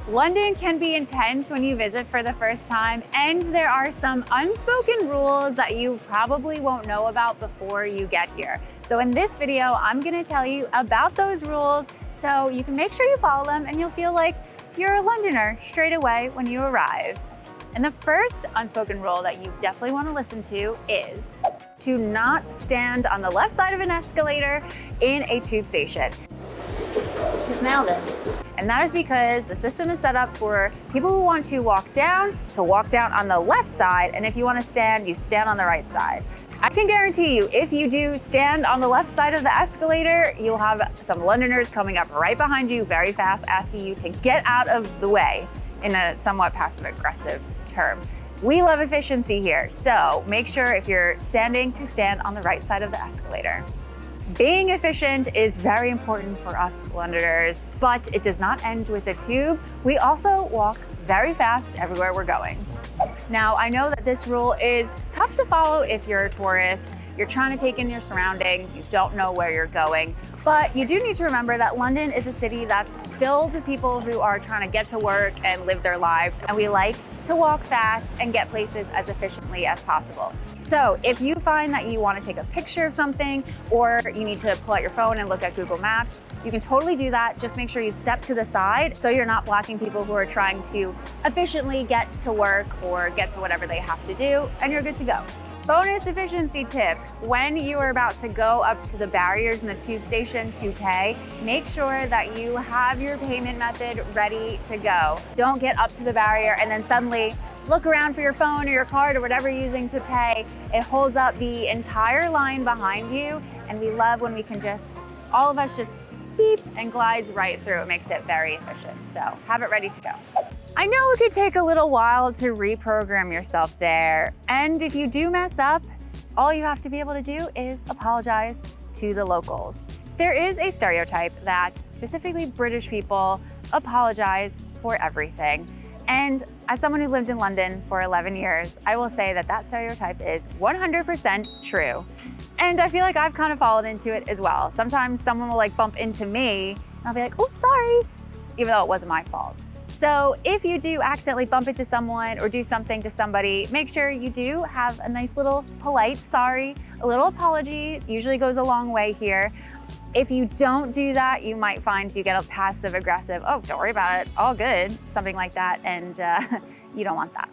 London can be intense when you visit for the first time, and there are some unspoken rules that you probably won't know about before you get here. So in this video, I'm gonna tell you about those rules so you can make sure you follow them and you'll feel like you're a Londoner straight away when you arrive. And the first unspoken rule that you definitely want to listen to is to not stand on the left side of an escalator in a tube station. She's nailed it. And that is because the system is set up for people who want to walk down on the left side, and if you want to stand, you stand on the right side. I can guarantee you, if you do stand on the left side of the escalator, you'll have some Londoners coming up right behind you very fast, asking you to get out of the way in a somewhat passive-aggressive term. We love efficiency here, so make sure if you're standing to stand on the right side of the escalator. Being efficient is very important for us Londoners, but it does not end with the tube. We also walk very fast everywhere we're going. Now, I know that this rule is tough to follow if you're a tourist, you're trying to take in your surroundings, you don't know where you're going, but you do need to remember that London is a city that's filled with people who are trying to get to work and live their lives, and we like to walk fast and get places as efficiently as possible. So if you find that you want to take a picture of something, or you need to pull out your phone and look at Google Maps, you can totally do that. Just make sure you step to the side so you're not blocking people who are trying to efficiently get to work or get to whatever they have to do, and you're good to go. Bonus efficiency tip: when you are about to go up to the barriers in the tube station to pay, make sure that you have your payment method ready to go. Don't get up to the barrier and then suddenly look around for your phone or your card or whatever you're using to pay. It holds up the entire line behind you, and we love when we can just, all of us just beep and glides right through. It makes it very efficient, so have it ready to go. I know it could take a little while to reprogram yourself there, and if you do mess up, all you have to be able to do is apologize to the locals. There is a stereotype that specifically British people apologize for everything, and as someone who lived in London for 11 years, I will say that that stereotype is 100% true. And I feel like I've kind of fallen into it as well. Sometimes someone will like bump into me, and I'll be like, oh, sorry, even though it wasn't my fault. So if you do accidentally bump into someone or do something to somebody, make sure you do have a nice little polite sorry. A little apology usually goes a long way here. If you don't do that, you might find you get a passive aggressive, oh, don't worry about it, all good, something like that, and you don't want that.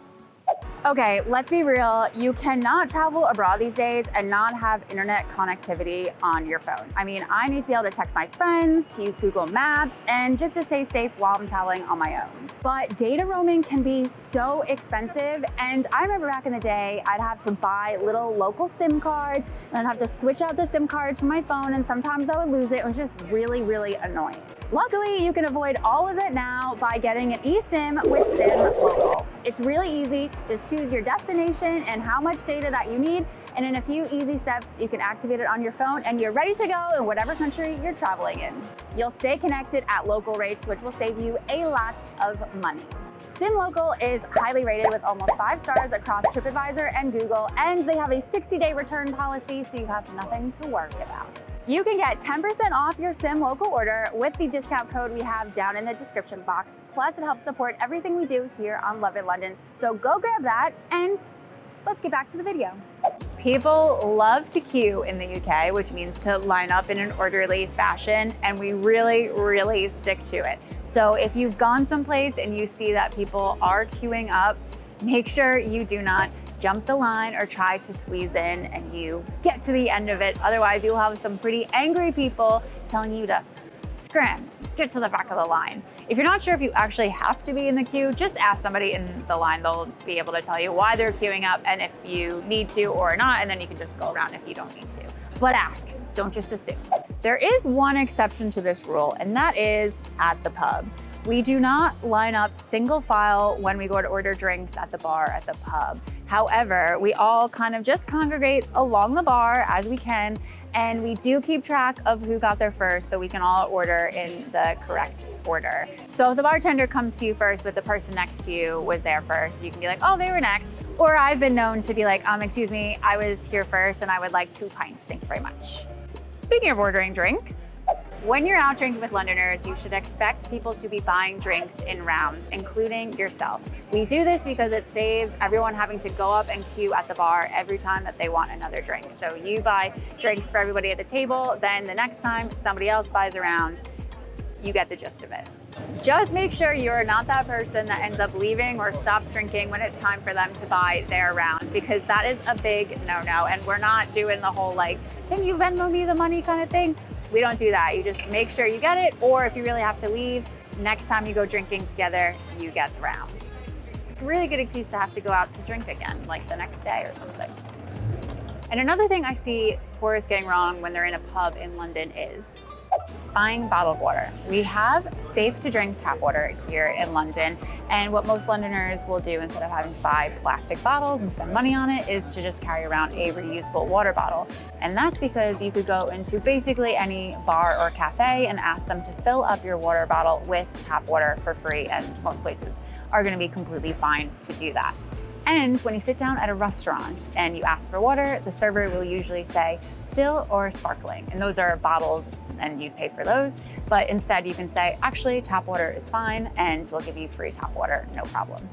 Okay, let's be real. You cannot travel abroad these days and not have internet connectivity on your phone. I mean, I need to be able to text my friends, to use Google Maps, and just to stay safe while I'm traveling on my own. But data roaming can be so expensive, and I remember back in the day, I'd have to buy little local SIM cards, and I'd have to switch out the SIM cards from my phone, and sometimes I would lose it. It was just really, really annoying. Luckily, you can avoid all of it now by getting an eSIM with SIM Local. It's really easy. Just choose your destination and how much data that you need, and in a few easy steps, you can activate it on your phone and you're ready to go in whatever country you're traveling in. You'll stay connected at local rates, which will save you a lot of money. SIM Local is highly rated with almost 5 stars across TripAdvisor and Google, and they have a 60-day return policy, so you have nothing to worry about. You can get 10% off your SIM Local order with the discount code we have down in the description box. Plus, it helps support everything we do here on Love It London. So go grab that, and let's get back to the video. People love to queue in the UK, which means to line up in an orderly fashion, and we really, really stick to it. So if you've gone someplace and you see that people are queuing up, make sure you do not jump the line or try to squeeze in and you get to the end of it. Otherwise, you'll have some pretty angry people telling you to scram, get to the back of the line. If you're not sure if you actually have to be in the queue, just ask somebody in the line. They'll be able to tell you why they're queuing up and if you need to or not, and then you can just go around if you don't need to. But ask, don't just assume. There is one exception to this rule, and that is at the pub. We do not line up single file when we go to order drinks at the bar at the pub. However, we all kind of just congregate along the bar as we can, and we do keep track of who got there first so we can all order in the correct order. So if the bartender comes to you first but the person next to you was there first, you can be like, oh, they were next. Or I've been known to be like, excuse me, I was here first and I would like 2 pints, thank you very much. Speaking of ordering drinks, When you're out drinking with Londoners, you should expect people to be buying drinks in rounds, including yourself. We do this because it saves everyone having to go up and queue at the bar every time that they want another drink. So you buy drinks for everybody at the table, then the next time somebody else buys a round, you get the gist of it. Just make sure you're not that person that ends up leaving or stops drinking when it's time for them to buy their round, because that is a big no-no. And we're not doing the whole like, can you Venmo me the money kind of thing. We don't do that. You just make sure you get it, or if you really have to leave, next time you go drinking together, you get the round. It's a really good excuse to have to go out to drink again, like the next day or something. And another thing I see tourists getting wrong when they're in a pub in London is buying bottled water. We have safe to drink tap water here in London, and what most Londoners will do instead of having 5 plastic bottles and spend money on it is to just carry around a reusable water bottle. And that's because you could go into basically any bar or cafe and ask them to fill up your water bottle with tap water for free, and most places are going to be completely fine to do that. And when you sit down at a restaurant and you ask for water, the server will usually say still or sparkling, and those are bottled and you'd pay for those. But instead you can say, actually, tap water is fine, and we'll give you free tap water, no problem.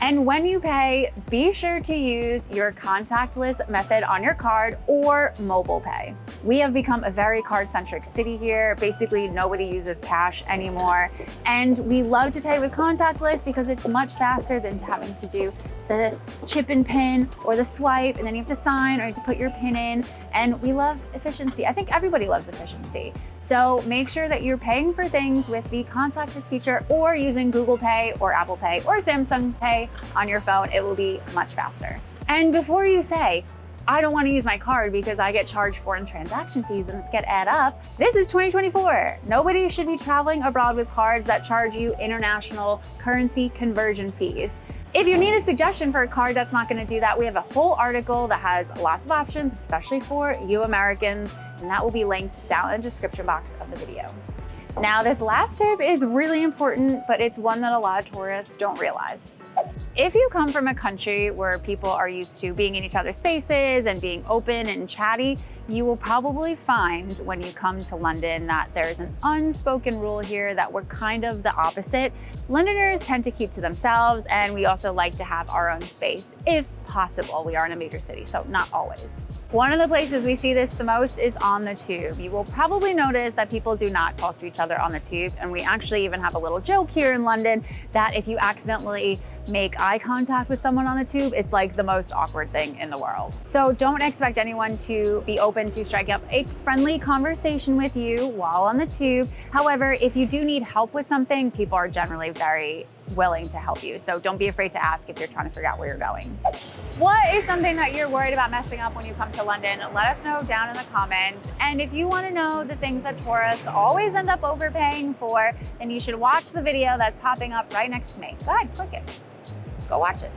And when you pay, be sure to use your contactless method on your card or mobile pay. We have become a very card-centric city here. Basically, nobody uses cash anymore. And we love to pay with contactless because it's much faster than having to do the chip and pin or the swipe, and then you have to sign or you have to put your pin in. And we love efficiency. I think everybody loves efficiency. So make sure that you're paying for things with the contactless feature, or using Google Pay or Apple Pay or Samsung Pay on your phone. It will be much faster. And before you say, I don't want to use my card because I get charged foreign transaction fees and it's get add up. This is 2024. Nobody should be traveling abroad with cards that charge you international currency conversion fees. If you need a suggestion for a card that's not going to do that, we have a whole article that has lots of options, especially for you Americans, and that will be linked down in the description box of the video. Now, this last tip is really important, but it's one that a lot of tourists don't realize. If you come from a country where people are used to being in each other's spaces and being open and chatty, you will probably find when you come to London that there's an unspoken rule here that we're kind of the opposite. Londoners tend to keep to themselves, and we also like to have our own space if possible. We are in a major city, so not always. One of the places we see this the most is on the tube. You will probably notice that people do not talk to each other on the tube, and we actually even have a little joke here in London that if you accidentally make eye contact with someone on the tube, it's like the most awkward thing in the world. So don't expect anyone to be open to striking up a friendly conversation with you while on the tube. However, if you do need help with something, people are generally very willing to help you. So don't be afraid to ask if you're trying to figure out where you're going. What is something that you're worried about messing up when you come to London? Let us know down in the comments. And if you want to know the things that tourists always end up overpaying for, then you should watch the video that's popping up right next to me. Go ahead, click it. Go watch it.